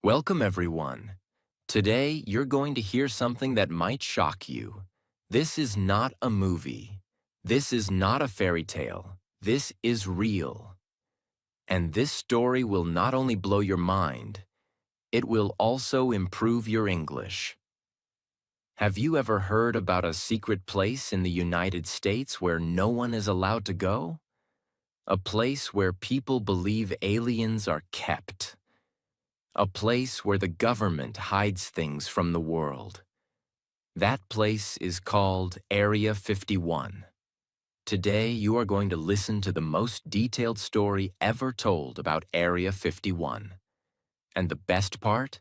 Welcome, everyone. Today, you're going to hear something that might shock you. This is not a movie. This is not a fairy tale. This is real. And this story will not only blow your mind, it will also improve your English. Have you ever heard about a secret place in the United States where no one is allowed to go? A place where people believe aliens are kept. A place where the government hides things from the world. That place is called Area 51. Today, you are going to listen to the most detailed story ever told about Area 51. And the best part?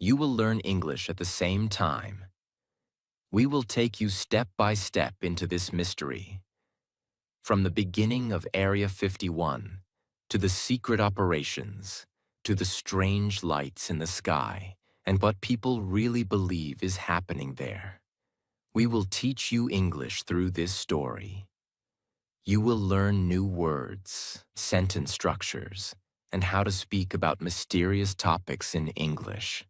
You will learn English at the same time. We will take you step by step into this mystery. From the beginning of Area 51 to the secret operations, to the strange lights in the sky, and what people really believe is happening there. We will teach you English through this story. You will learn new words, sentence structures, and how to speak about mysterious topics in English.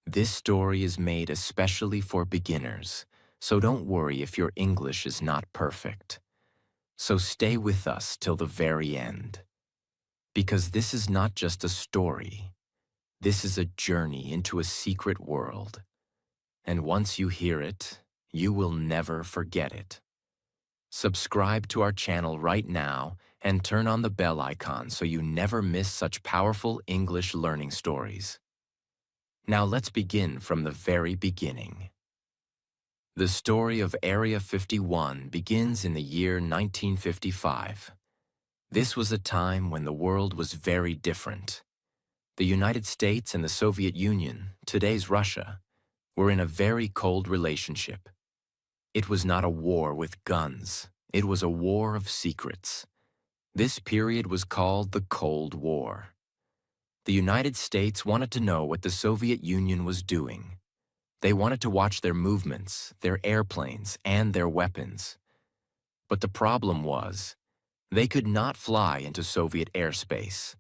This story is made especially for beginners, so don't worry if your English is not perfect. So stay with us till the very end. Because this is not just a story. This is a journey into a secret world. And once you hear it, you will never forget it. Subscribe to our channel right now and turn on the bell icon so you never miss such powerful English learning stories. Now let's begin from the very beginning. The story of Area 51 begins in the year 1955. This was a time when the world was very different. The United States and the Soviet Union, today's Russia, were in a very cold relationship. It was not a war with guns. It was a war of secrets. This period was called the Cold War. The United States wanted to know what the Soviet Union was doing. They wanted to watch their movements, their airplanes, and their weapons. But the problem was, they could not fly into Soviet airspace.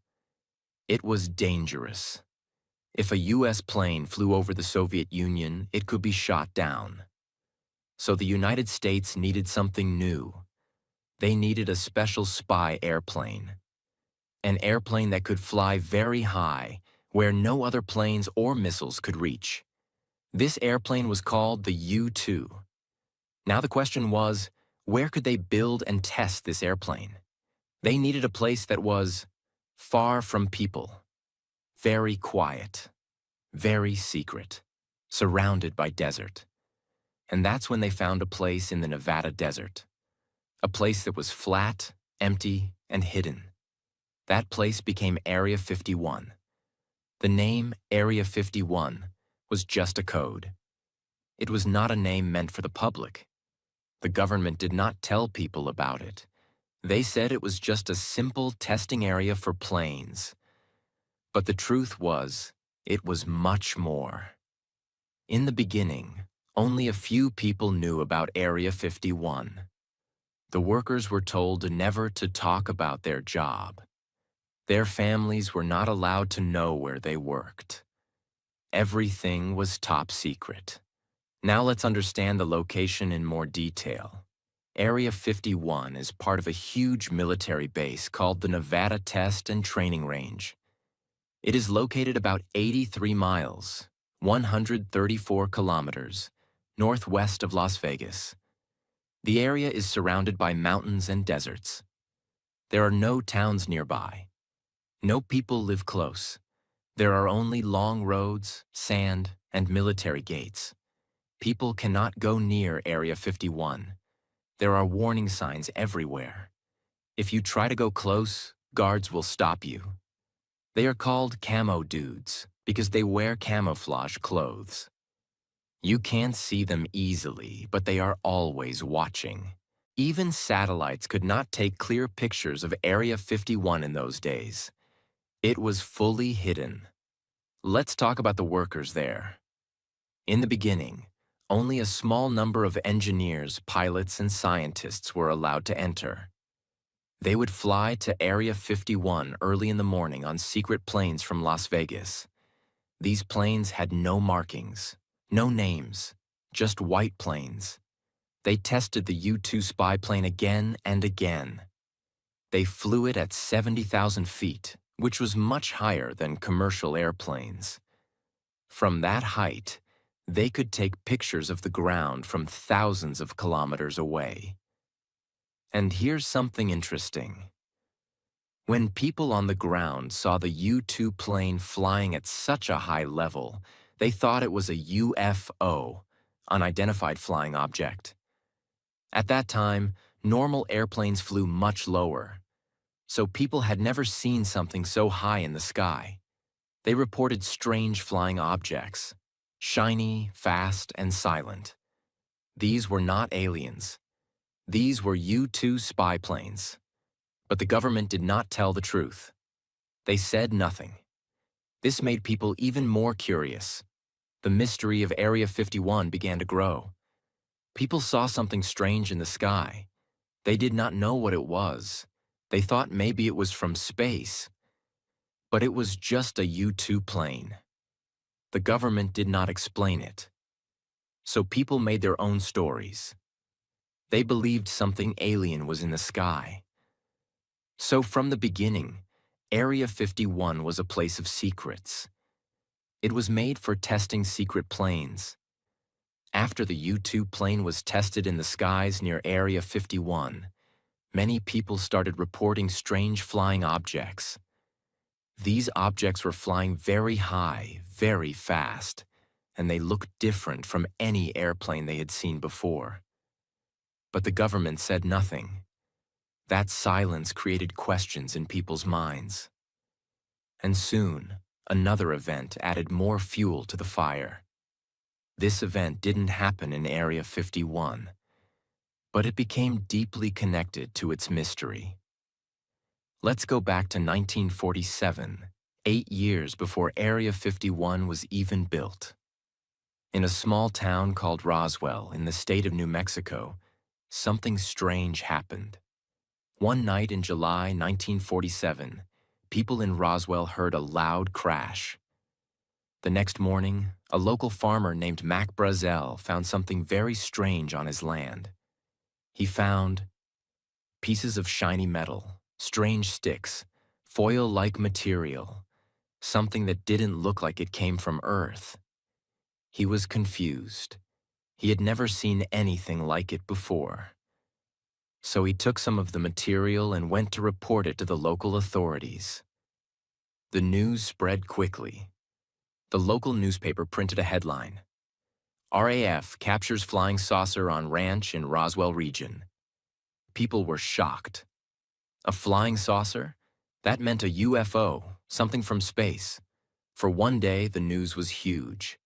It was dangerous. If a U.S. plane flew over the Soviet Union, it could be shot down. So the United States needed something new. They needed a special spy airplane. An airplane that could fly very high, where no other planes or missiles could reach. This airplane was called the U-2. Now the question was, where could they build and test this airplane? They needed a place that was far from people, very quiet, very secret, surrounded by desert. And that's when they found a place in the Nevada desert, a place that was flat, empty, and hidden. That place became Area 51. The name Area 51 was just a code. It was not a name meant for the public. The government did not tell people about it. They said it was just a simple testing area for planes. But the truth was, it was much more. In the beginning, only a few people knew about Area 51. The workers were told never to talk about their job. Their families were not allowed to know where they worked. Everything was top secret. Now let's understand the location in more detail. Area 51 is part of a huge military base called the Nevada Test and Training Range. It is located about 83 miles, 134 kilometers, northwest of Las Vegas. The area is surrounded by mountains and deserts. There are no towns nearby. No people live close. There are only long roads, sand, and military gates. People cannot go near Area 51. There are warning signs everywhere. If you try to go close, guards will stop you. They are called camo dudes because they wear camouflage clothes. You can't see them easily, but they are always watching. Even satellites could not take clear pictures of Area 51 in those days. It was fully hidden. Let's talk about the workers there. In the beginning, only a small number of engineers, pilots, and scientists were allowed to enter. They would fly to Area 51 early in the morning on secret planes from Las Vegas. These planes had no markings, no names, just white planes. They tested the U-2 spy plane again and again. They flew it at 70,000 feet, which was much higher than commercial airplanes. From that height, they could take pictures of the ground from thousands of kilometers away. And here's something interesting. When people on the ground saw the U-2 plane flying at such a high level, they thought it was a UFO, unidentified flying object. At that time, normal airplanes flew much lower, so people had never seen something so high in the sky. They reported strange flying objects, shiny, fast, and silent. These were not aliens. These were U-2 spy planes. But the government did not tell the truth. They said nothing. This made people even more curious. The mystery of Area 51 began to grow. People saw something strange in the sky. They did not know what it was. They thought maybe it was from space. But it was just a U-2 plane. The government did not explain it. So people made their own stories. They believed something alien was in the sky. So from the beginning, Area 51 was a place of secrets. It was made for testing secret planes. After the U-2 plane was tested in the skies near Area 51, many people started reporting strange flying objects. These objects were flying very high, very fast, and they looked different from any airplane they had seen before. But the government said nothing. That silence created questions in people's minds. And soon, another event added more fuel to the fire. This event didn't happen in Area 51, but it became deeply connected to its mystery. Let's go back to 1947, 8 years before Area 51 was even built. In a small town called Roswell in the state of New Mexico, something strange happened. One night in July 1947, people in Roswell heard a loud crash. The next morning, a local farmer named Mac Brazel found something very strange on his land. He found pieces of shiny metal, strange sticks, foil-like material, something that didn't look like it came from Earth. He was confused. He had never seen anything like it before. So he took some of the material and went to report it to the local authorities. The news spread quickly. The local newspaper printed a headline: RAF captures flying saucer on ranch in Roswell region. People were shocked. A flying saucer? That meant a UFO, something from space. For one day, the news was huge.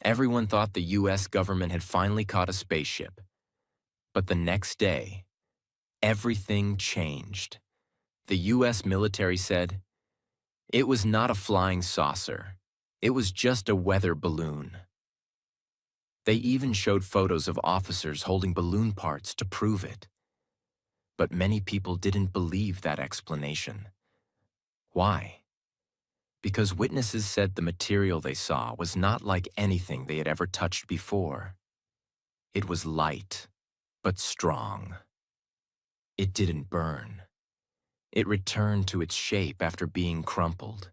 Everyone thought the US government had finally caught a spaceship. But the next day, everything changed. The US military said, it was not a flying saucer. It was just a weather balloon. They even showed photos of officers holding balloon parts to prove it. But many people didn't believe that explanation. Why? Because witnesses said the material they saw was not like anything they had ever touched before. It was light, but strong. It didn't burn. It returned to its shape after being crumpled.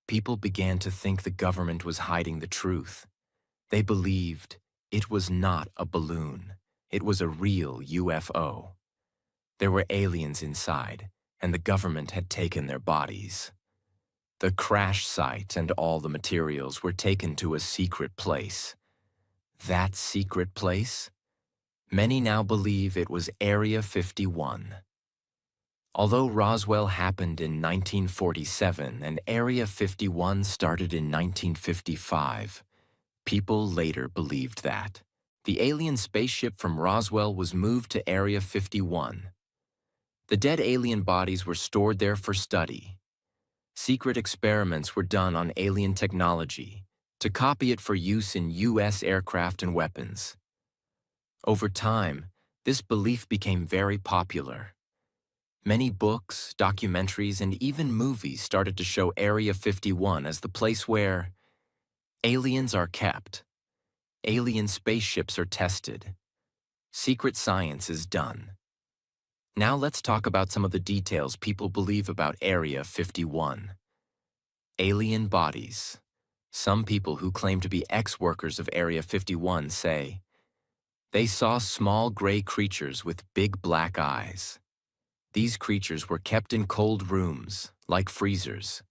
People began to think the government was hiding the truth. They believed it was not a balloon. It was a real UFO. There were aliens inside, and the government had taken their bodies. The crash site and all the materials were taken to a secret place. That secret place? Many now believe it was Area 51. Although Roswell happened in 1947 and Area 51 started in 1955, people later believed that the alien spaceship from Roswell was moved to Area 51. The dead alien bodies were stored there for study. Secret experiments were done on alien technology to copy it for use in US aircraft and weapons. Over time, this belief became very popular. Many books, documentaries, and even movies started to show Area 51 as the place where Aliens are kept. Alien spaceships are tested. Secret science is done. Now let's talk about some of the details people believe about Area 51. Alien bodies. Some people who claim to be ex-workers of Area 51 say they saw small gray creatures with big black eyes. These creatures were kept in cold rooms, like freezers.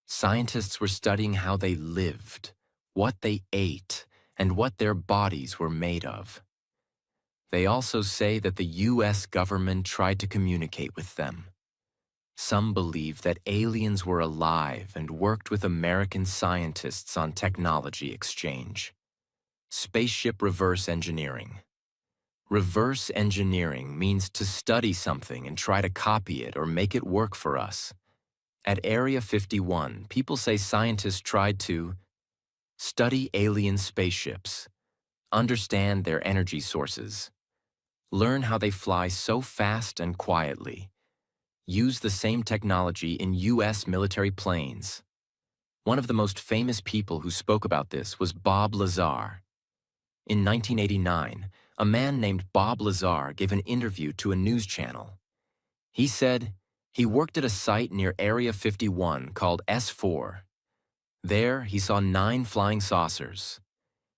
Scientists were studying how they lived, what they ate, and what their bodies were made of. They also say that the US government tried to communicate with them. Some believe that aliens were alive and worked with American scientists on technology exchange. Spaceship reverse engineering. Reverse engineering means to study something and try to copy it or make it work for us. At Area 51, people say scientists tried to study alien spaceships, understand their energy sources, learn how they fly so fast and quietly, use the same technology in US military planes. One of the most famous people who spoke about this was Bob Lazar. In 1989, a man named Bob Lazar gave an interview to a news channel. He said he worked at a site near Area 51 called S4. There, he saw 9 flying saucers.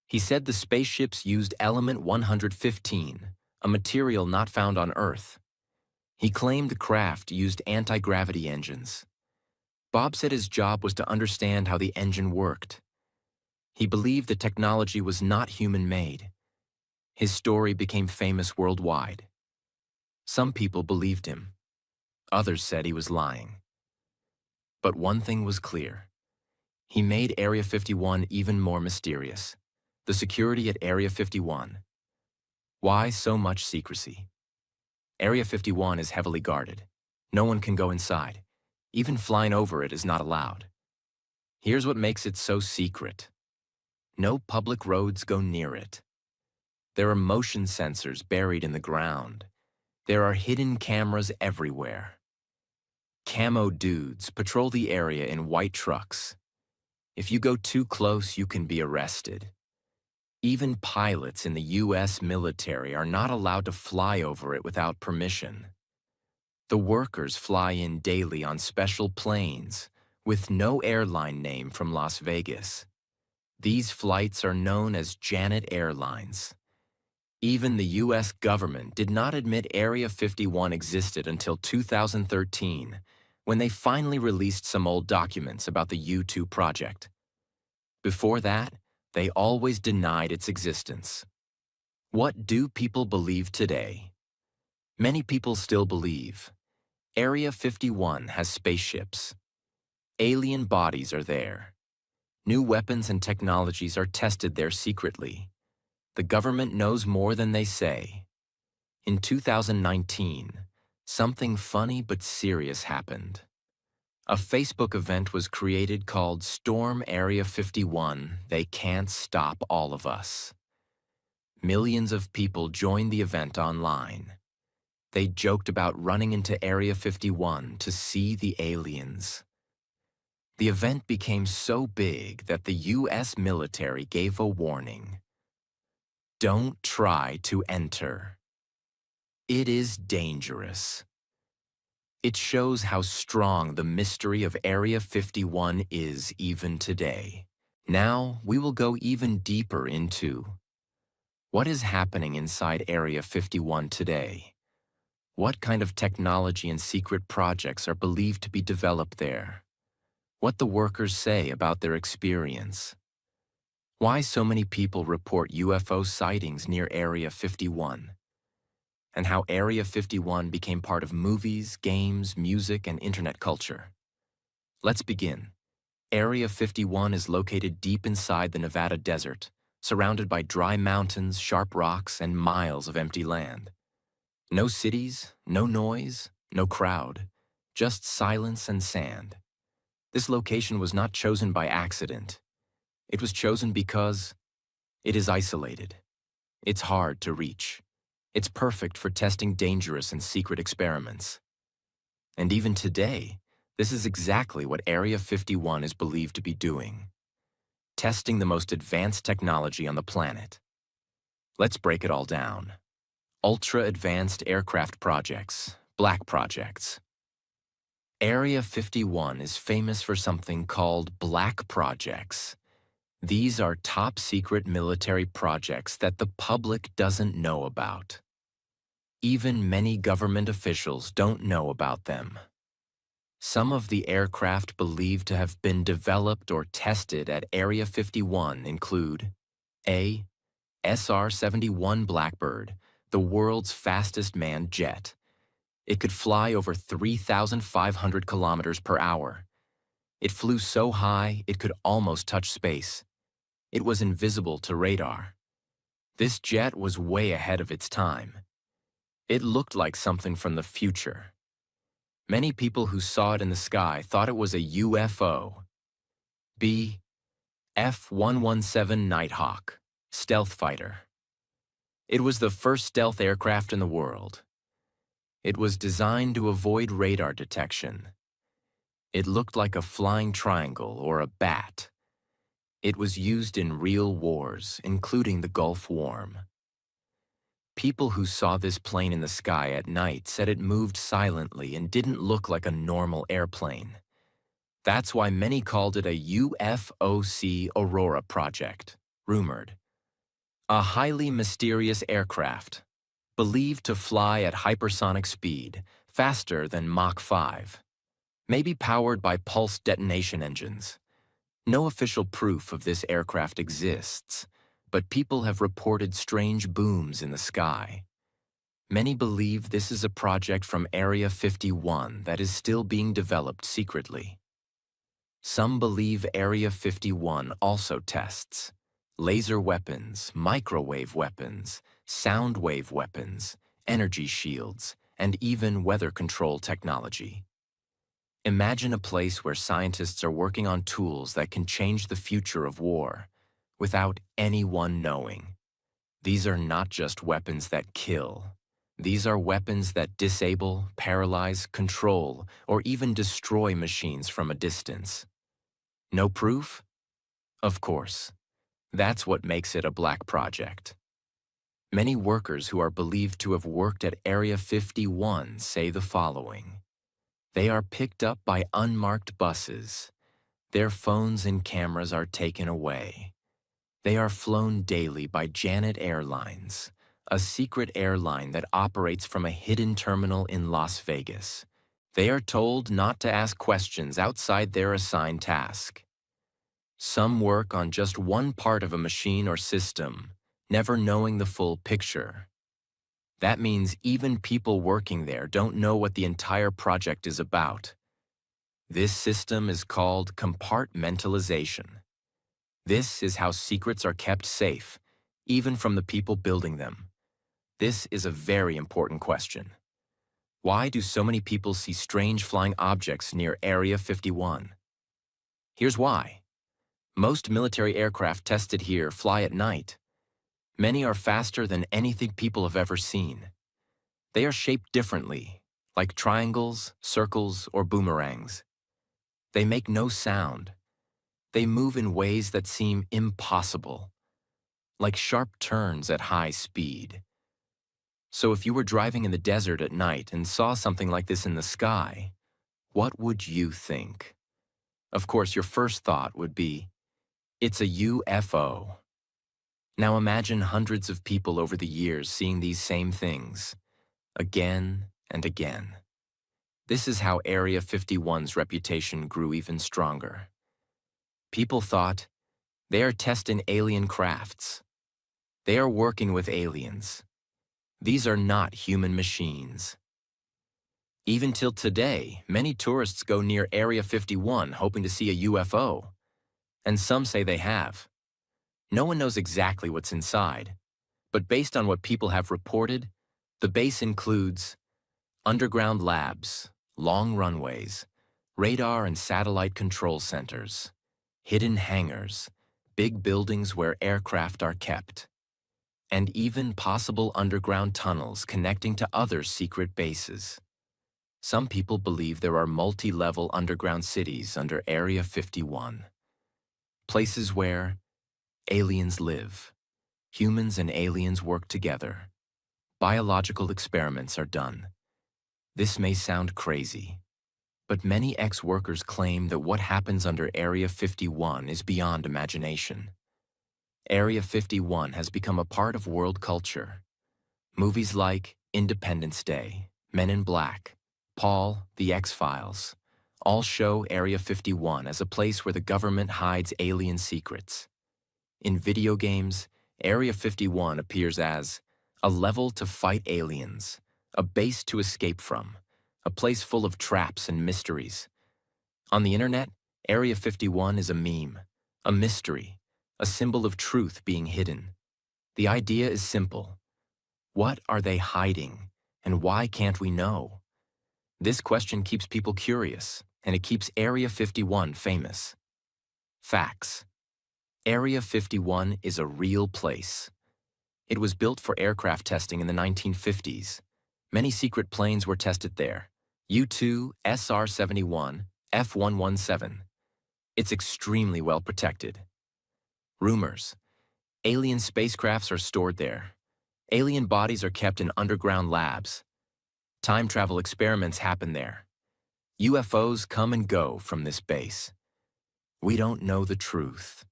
He said the spaceships used element 115, a material not found on Earth. He claimed the craft used anti-gravity engines. Bob said his job was to understand how the engine worked. He believed the technology was not human-made. His story became famous worldwide. Some people believed him. Others said he was lying. But one thing was clear. He made Area 51 even more mysterious. The security at Area 51. Why so much secrecy? Area 51 is heavily guarded. No one can go inside. Even flying over it is not allowed. Here's what makes it so secret. No public roads go near it. There are motion sensors buried in the ground. There are hidden cameras everywhere. Camo dudes patrol the area in white trucks. If you go too close, you can be arrested. Even pilots in the US military are not allowed to fly over it without permission. The workers fly in daily on special planes with no airline name from Las Vegas. These flights are known as Janet Airlines. Even the US government did not admit Area 51 existed until 2013, when they finally released some old documents about the U-2 project. Before that, they always denied its existence. What do people believe today? Many people still believe Area 51 has spaceships. Alien bodies are there. New weapons and technologies are tested there secretly. The government knows more than they say. In 2019, something funny but serious happened. A Facebook event was created called Storm Area 51, They Can't Stop All of Us. Millions of people joined the event online. They joked about running into Area 51 to see the aliens. The event became so big that the US military gave a warning. Don't try to enter. It is dangerous. It shows how strong the mystery of Area 51 is even today. Now, we will go even deeper into what is happening inside Area 51 today. What kind of technology and secret projects are believed to be developed there? What the workers say about their experience. Why so many people report UFO sightings near Area 51. And how Area 51 became part of movies, games, music, and internet culture. Let's begin. Area 51 is located deep inside the Nevada desert, surrounded by dry mountains, sharp rocks, and miles of empty land. No cities, no noise, no crowd, just silence and sand. This location was not chosen by accident. It was chosen because it is isolated. It's hard to reach. It's perfect for testing dangerous and secret experiments. And even today, this is exactly what Area 51 is believed to be doing. testing the most advanced technology on the planet. Let's break it all down. Ultra-advanced aircraft projects, black projects. Area 51 is famous for something called black projects. These are top-secret military projects that the public doesn't know about. Even many government officials don't know about them. Some of the aircraft believed to have been developed or tested at Area 51 include A. SR-71 Blackbird, the world's fastest manned jet. It could fly over 3,500 kilometers per hour. It flew so high it could almost touch space. It was invisible to radar. This jet was way ahead of its time. It looked like something from the future. Many people who saw it in the sky thought it was a UFO. B. F-117 Nighthawk, stealth fighter. It was the first stealth aircraft in the world. It was designed to avoid radar detection. It looked like a flying triangle or a bat. It was used in real wars, including the Gulf War. People who saw this plane in the sky at night said it moved silently and didn't look like a normal airplane. That's why many called it a UFOC Aurora project, rumored. A highly mysterious aircraft, believed to fly at hypersonic speed, faster than Mach 5, maybe powered by pulse detonation engines. No official proof of this aircraft exists, but people have reported strange booms in the sky. Many believe this is a project from Area 51 that is still being developed secretly. Some believe Area 51 also tests laser weapons, microwave weapons, sound wave weapons, energy shields, and even weather control technology. Imagine a place where scientists are working on tools that can change the future of war without anyone knowing. These are not just weapons that kill. These are weapons that disable, paralyze, control, or even destroy machines from a distance. No proof? Of course. That's what makes it a black project. Many workers who are believed to have worked at Area 51 say the following. They are picked up by unmarked buses. Their phones and cameras are taken away. They are flown daily by Janet Airlines, a secret airline that operates from a hidden terminal in Las Vegas. They are told not to ask questions outside their assigned task. Some work on just one part of a machine or system, never knowing the full picture. That means even people working there don't know what the entire project is about. This system is called compartmentalization. This is how secrets are kept safe, even from the people building them. This is a very important question. Why do so many people see strange flying objects near Area 51? Here's why. Most military aircraft tested here fly at night. Many are faster than anything people have ever seen. They are shaped differently, like triangles, circles, or boomerangs. They make no sound. They move in ways that seem impossible, like sharp turns at high speed. So if you were driving in the desert at night and saw something like this in the sky, what would you think? Of course, your first thought would be, it's a UFO. Now imagine hundreds of people over the years seeing these same things, again and again. This is how Area 51's reputation grew even stronger. People thought, they are testing alien crafts. They are working with aliens. These are not human machines. Even till today, many tourists go near Area 51 hoping to see a UFO. And some say they have. No one knows exactly what's inside, but based on what people have reported, the base includes underground labs, long runways, radar and satellite control centers, hidden hangars, big buildings where aircraft are kept, and even possible underground tunnels connecting to other secret bases. Some people believe there are multi-level underground cities under Area 51. places where aliens live. Humans and aliens work together. Biological experiments are done. This may sound crazy, but many ex-workers claim that what happens under Area 51 is beyond imagination. Area 51 has become a part of world culture. Movies like Independence Day, Men in Black, Paul, The X-Files, all show Area 51 as a place where the government hides alien secrets. In video games, Area 51 appears as a level to fight aliens, a base to escape from, a place full of traps and mysteries. On the internet, Area 51 is a meme, a mystery, a symbol of truth being hidden. The idea is simple. What are they hiding, and why can't we know? This question keeps people curious, and it keeps Area 51 famous. Facts. Area 51 is a real place. It was built for aircraft testing in the 1950s. Many secret planes were tested there. U-2, SR-71, F-117. It's extremely well protected. Rumors. Alien spacecrafts are stored there. Alien bodies are kept in underground labs. Time travel experiments happen there. UFOs come and go from this base. We don't know the truth,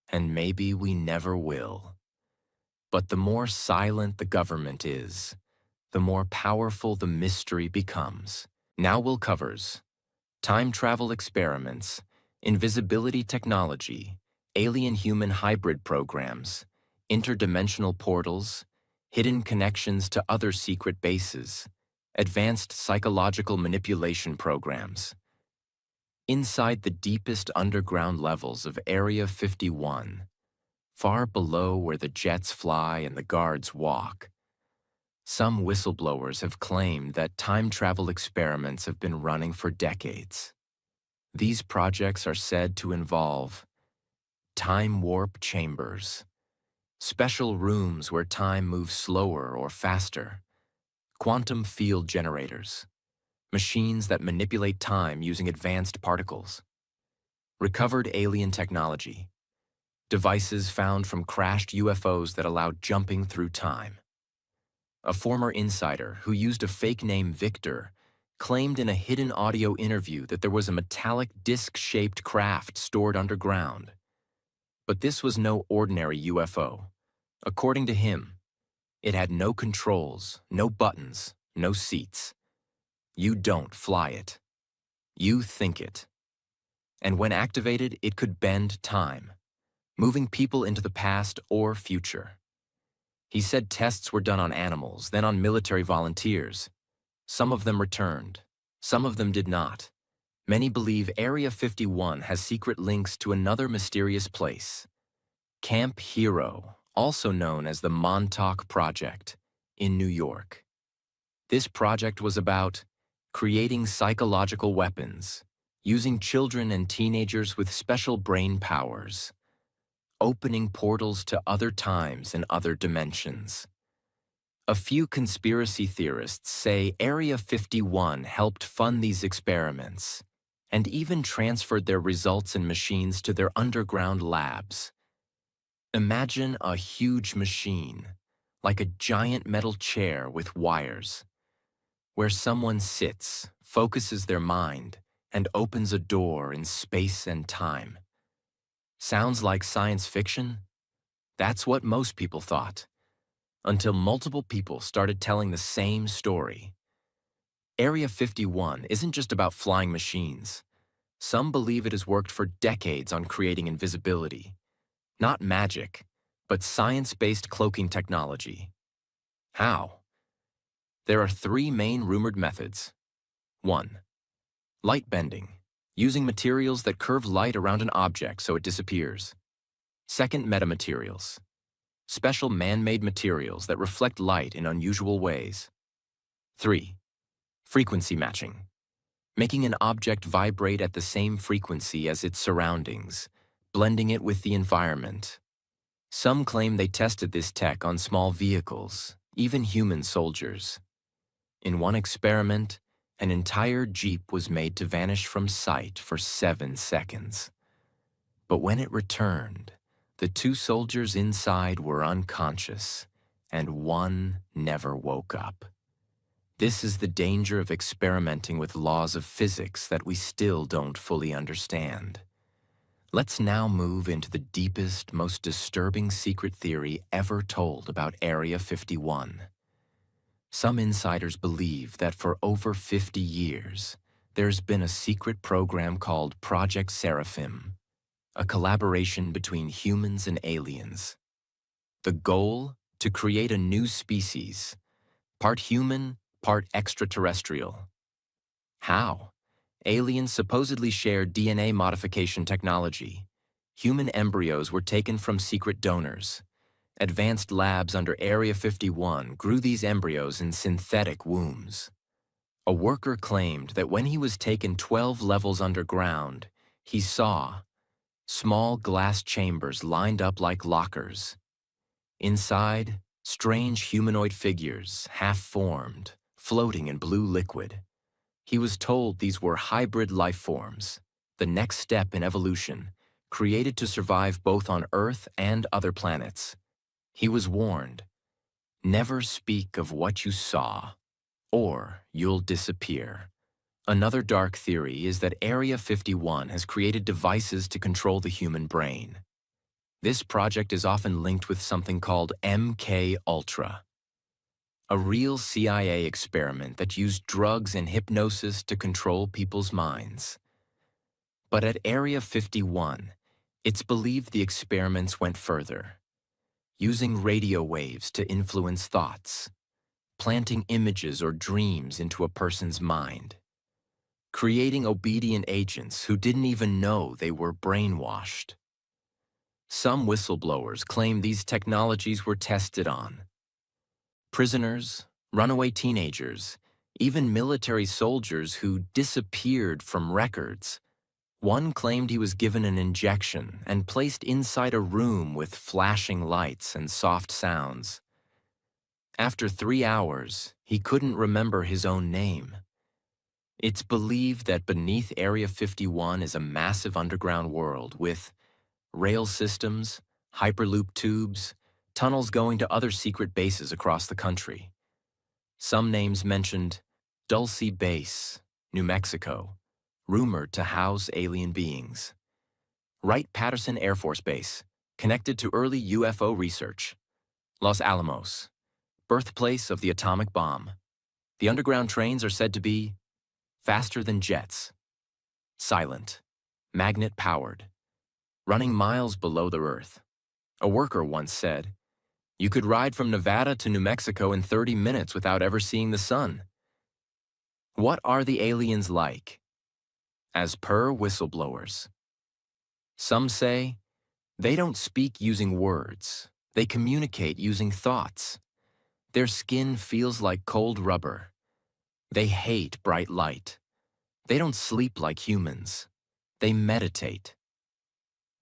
and maybe we never will. But the more silent the government is, the more powerful the mystery becomes. Now we'll covers time travel experiments, invisibility technology, alien-human hybrid programs, interdimensional portals, hidden connections to other secret bases, advanced psychological manipulation programs. Inside the deepest underground levels of Area 51, far below where the jets fly and the guards walk, some whistleblowers have claimed that time travel experiments have been running for decades. These projects are said to involve time warp chambers, special rooms where time moves slower or faster, quantum field generators, machines that manipulate time using advanced particles, recovered alien technology, devices found from crashed UFOs that allow jumping through time. A former insider who used a fake name Victor claimed in a hidden audio interview that there was a metallic disc-shaped craft stored underground. But this was no ordinary UFO. According to him, it had no controls, no buttons, no seats. You don't fly it. You think it. And when activated, it could bend time, moving people into the past or future. He said tests were done on animals, then on military volunteers. Some of them returned. Some of them did not. Many believe Area 51 has secret links to another mysterious place, Camp Hero, also known as the Montauk Project, in New York. This project was about creating psychological weapons, using children and teenagers with special brain powers, opening portals to other times and other dimensions. A few conspiracy theorists say Area 51 helped fund these experiments and even transferred their results and machines to their underground labs. Imagine a huge machine, like a giant metal chair with wires, where someone sits, focuses their mind, and opens a door in space and time. Sounds like science fiction? That's what most people thought, until multiple people started telling the same story. Area 51 isn't just about flying machines. Some believe it has worked for decades on creating invisibility. Not magic, but science-based cloaking technology. How? There are three main rumored methods. 1. Light bending, using materials that curve light around an object so it disappears. 2nd, metamaterials, special man-made materials that reflect light in unusual ways. 3. Frequency matching, making an object vibrate at the same frequency as its surroundings, blending it with the environment. Some claim they tested this tech on small vehicles, even human soldiers. In one experiment, an entire Jeep was made to vanish from sight for 7 seconds. But when it returned, the two soldiers inside were unconscious, and one never woke up. This is the danger of experimenting with laws of physics that we still don't fully understand. Let's now move into the deepest, most disturbing secret theory ever told about Area 51. Some insiders believe that for over 50 years, there's been a secret program called Project Seraphim, a collaboration between humans and aliens. The goal? To create a new species, part human, part extraterrestrial. How? Aliens supposedly share DNA modification technology. Human embryos were taken from secret donors. Advanced labs under Area 51 grew these embryos in synthetic wombs. A worker claimed that when he was taken 12 levels underground, he saw small glass chambers lined up like lockers. Inside, strange humanoid figures, half-formed, floating in blue liquid. He was told these were hybrid life forms, the next step in evolution, created to survive both on Earth and other planets. He was warned, never speak of what you saw, or you'll disappear. Another dark theory is that Area 51 has created devices to control the human brain. This project is often linked with something called MK Ultra, a real CIA experiment that used drugs and hypnosis to control people's minds. But at Area 51, it's believed the experiments went further, using radio waves to influence thoughts, planting images or dreams into a person's mind, creating obedient agents who didn't even know they were brainwashed. Some whistleblowers claim these technologies were tested on prisoners, runaway teenagers, even military soldiers who disappeared from records. One claimed he was given an injection and placed inside a room with flashing lights and soft sounds. After 3 hours, he couldn't remember his own name. It's believed that beneath Area 51 is a massive underground world with rail systems, hyperloop tubes, tunnels going to other secret bases across the country. Some names mentioned Dulce Base, New Mexico, rumored to house alien beings. Wright-Patterson Air Force Base, connected to early UFO research. Los Alamos, birthplace of the atomic bomb. The underground trains are said to be faster than jets, silent, magnet-powered, running miles below the Earth. A worker once said, "You could ride from Nevada to New Mexico in 30 minutes without ever seeing the sun." What are the aliens like? As per whistleblowers, some say they don't speak using words, they communicate using thoughts. Their skin feels like cold rubber. They hate bright light. They don't sleep like humans. They meditate.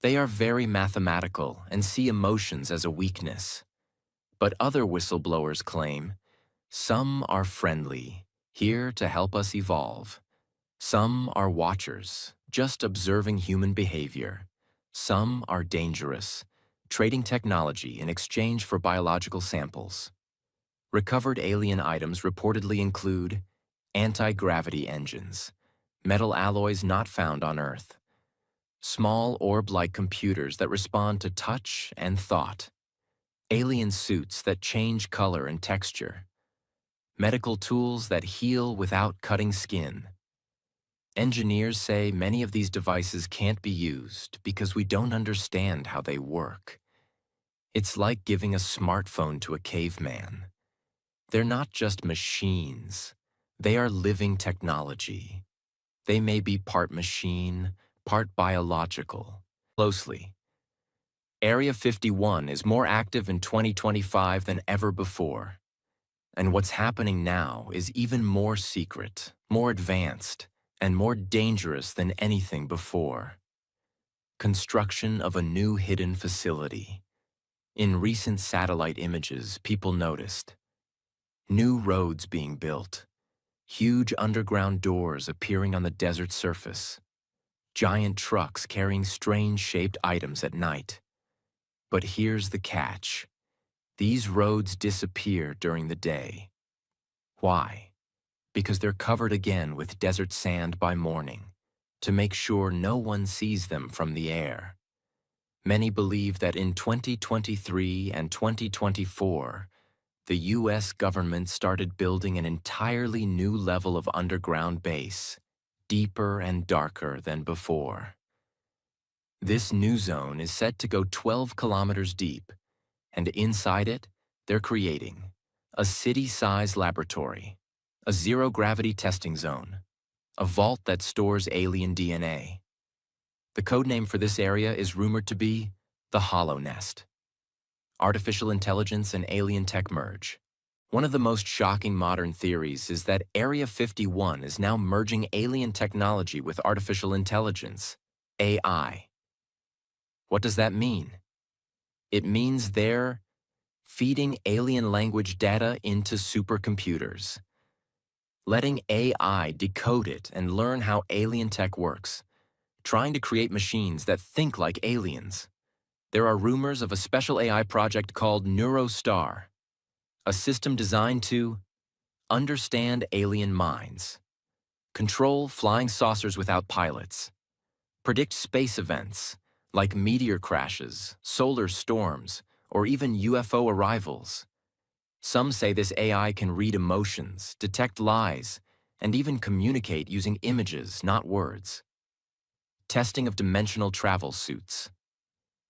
They are very mathematical and see emotions as a weakness. But other whistleblowers claim some are friendly, here to help us evolve. Some are watchers, just observing human behavior. Some are dangerous, trading technology in exchange for biological samples. Recovered alien items reportedly include anti-gravity engines, metal alloys not found on Earth, small orb-like computers that respond to touch and thought, alien suits that change color and texture, medical tools that heal without cutting skin. Engineers say many of these devices can't be used because we don't understand how they work. It's like giving a smartphone to a caveman. They're not just machines. They are living technology. They may be part machine, part biological. Closely. Area 51 is more active in 2025 than ever before. And what's happening now is even more secret, more advanced, and more dangerous than anything before. Construction of a new hidden facility. In recent satellite images, people noticed new roads being built, huge underground doors appearing on the desert surface, giant trucks carrying strange-shaped items at night. But here's the catch. These roads disappear during the day. Why? Because they're covered again with desert sand by morning, to make sure no one sees them from the air. Many believe that in 2023 and 2024, the U.S. government started building an entirely new level of underground base, deeper and darker than before. This new zone is said to go 12 kilometers deep, and inside it, they're creating a city-sized laboratory, a zero-gravity testing zone, a vault that stores alien DNA. The codename for this area is rumored to be the Hollow Nest. Artificial intelligence and alien tech merge. One of the most shocking modern theories is that Area 51 is now merging alien technology with artificial intelligence, AI. What does that mean? It means they're feeding alien language data into supercomputers, letting AI decode it and learn how alien tech works, trying to create machines that think like aliens. There are rumors of a special AI project called NeuroStar, a system designed to understand alien minds, control flying saucers without pilots, predict space events like meteor crashes, solar storms, or even UFO arrivals. Some say this AI can read emotions, detect lies, and even communicate using images, not words. Testing of dimensional travel suits.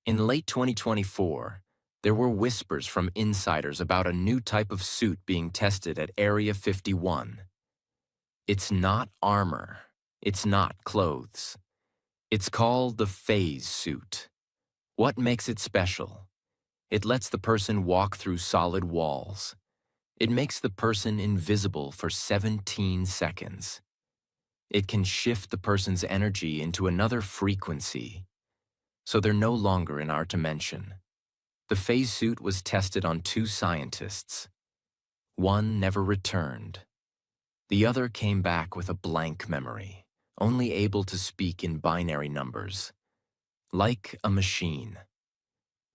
In late 2024, there were whispers from insiders about a new type of suit being tested at Area 51. It's not armor. It's not clothes. It's called the phase suit. What makes it special? It lets the person walk through solid walls. It makes the person invisible for 17 seconds. It can shift the person's energy into another frequency, so they're no longer in our dimension. The phase suit was tested on 2 scientists. One never returned. The other came back with a blank memory, only able to speak in binary numbers. Like a machine.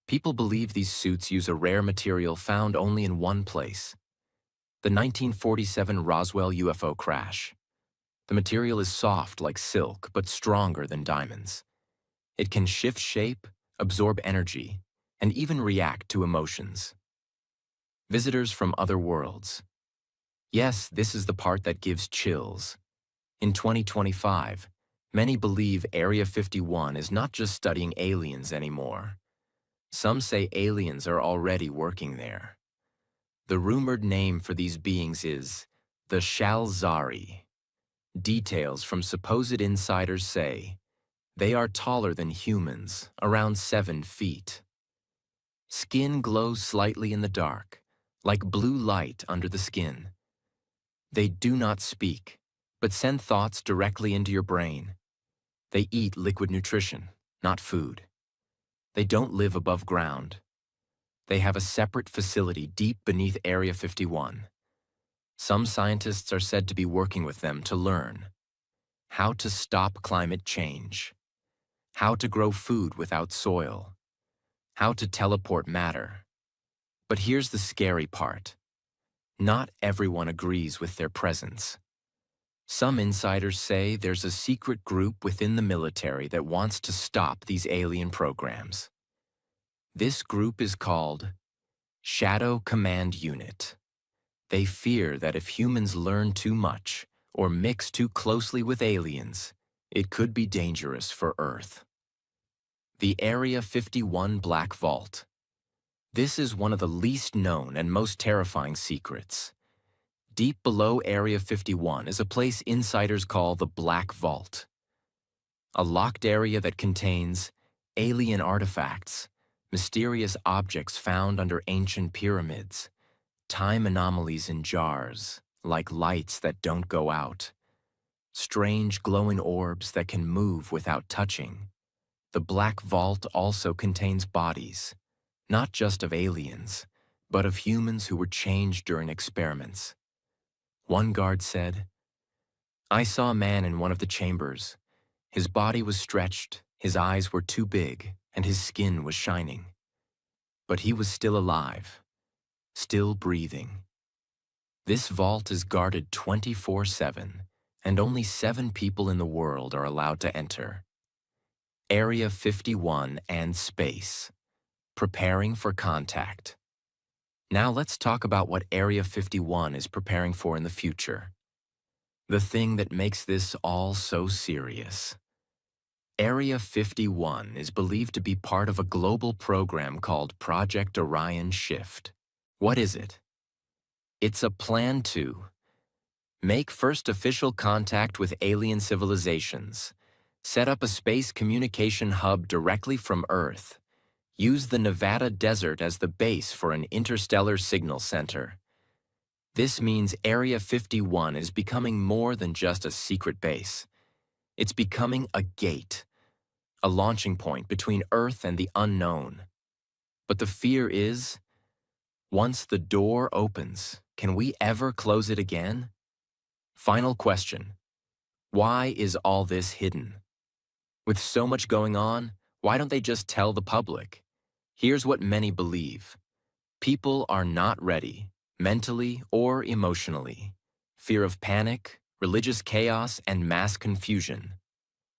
People believe these suits use a rare material found only in one place. The 1947 Roswell UFO crash. The material is soft like silk, but stronger than diamonds. It can shift shape, absorb energy, and even react to emotions. Visitors from other worlds. Yes, this is the part that gives chills. In 2025, many believe Area 51 is not just studying aliens anymore. Some say aliens are already working there. The rumored name for these beings is the Shalzari. Details from supposed insiders say they are taller than humans, around 7 feet. Skin glows slightly in the dark, like blue light under the skin. They do not speak, but send thoughts directly into your brain. They eat liquid nutrition, not food. They don't live above ground. They have a separate facility deep beneath Area 51. Some scientists are said to be working with them to learn how to stop climate change, how to grow food without soil, how to teleport matter. But here's the scary part. Not everyone agrees with their presence. Some insiders say there's a secret group within the military that wants to stop these alien programs. This group is called Shadow Command Unit. They fear that if humans learn too much or mix too closely with aliens, it could be dangerous for Earth. The Area 51 Black Vault. This is one of the least known and most terrifying secrets. Deep below Area 51 is a place insiders call the Black Vault. A locked area that contains alien artifacts, mysterious objects found under ancient pyramids, time anomalies in jars, like lights that don't go out, strange glowing orbs that can move without touching. The Black Vault also contains bodies, not just of aliens, but of humans who were changed during experiments. One guard said, "I saw a man in one of the chambers. His body was stretched, his eyes were too big, and his skin was shining. But he was still alive, still breathing. This vault is guarded 24/7, and only 7 people in the world are allowed to enter. Area 51 and space, preparing for contact. Now let's talk about what Area 51 is preparing for in the future. The thing that makes this all so serious. Area 51 is believed to be part of a global program called Project Orion Shift. What is it? It's a plan to make first official contact with alien civilizations, set up a space communication hub directly from Earth, use the Nevada desert as the base for an interstellar signal center. This means Area 51 is becoming more than just a secret base. It's becoming a gate, a launching point between Earth and the unknown. But the fear is, once the door opens, can we ever close it again? Final question. Why is all this hidden? With so much going on, why don't they just tell the public? Here's what many believe. People are not ready, mentally or emotionally. Fear of panic, religious chaos, and mass confusion.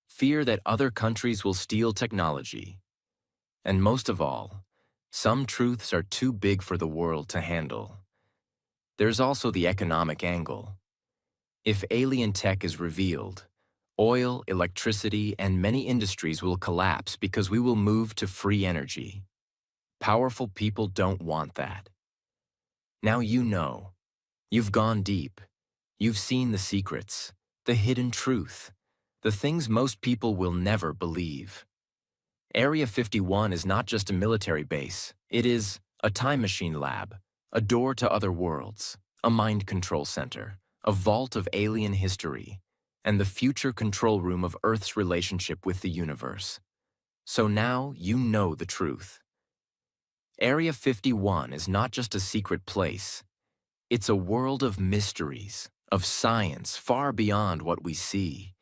Fear that other countries will steal technology. And most of all, some truths are too big for the world to handle. There's also the economic angle. If alien tech is revealed, oil, electricity, and many industries will collapse because we will move to free energy. Powerful people don't want that. Now you know. You've gone deep. You've seen the secrets, the hidden truth, the things most people will never believe. Area 51 is not just a military base. It is a time machine lab, a door to other worlds, a mind control center, a vault of alien history, and the future control room of Earth's relationship with the universe. So now you know the truth. Area 51 is not just a secret place. It's a world of mysteries, of science far beyond what we see.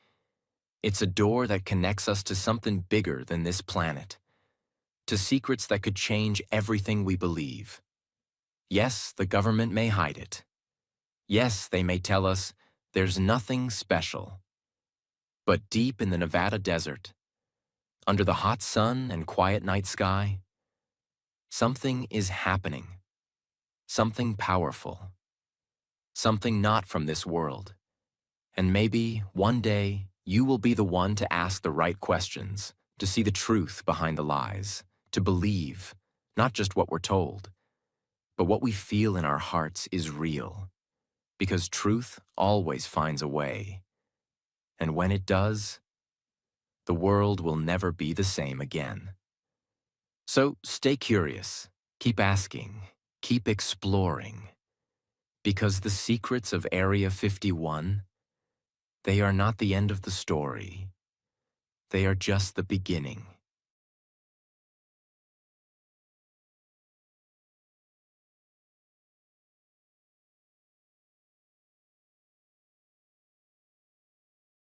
It's a door that connects us to something bigger than this planet, to secrets that could change everything we believe. Yes, the government may hide it. Yes, they may tell us there's nothing special. But deep in the Nevada desert, under the hot sun and quiet night sky, something is happening. Something powerful. Something not from this world. And maybe, one day, you will be the one to ask the right questions, to see the truth behind the lies, to believe, not just what we're told, but what we feel in our hearts is real. Because truth always finds a way. And when it does, the world will never be the same again. So stay curious, keep asking, keep exploring. Because the secrets of Area 51, they are not the end of the story. They are just the beginning.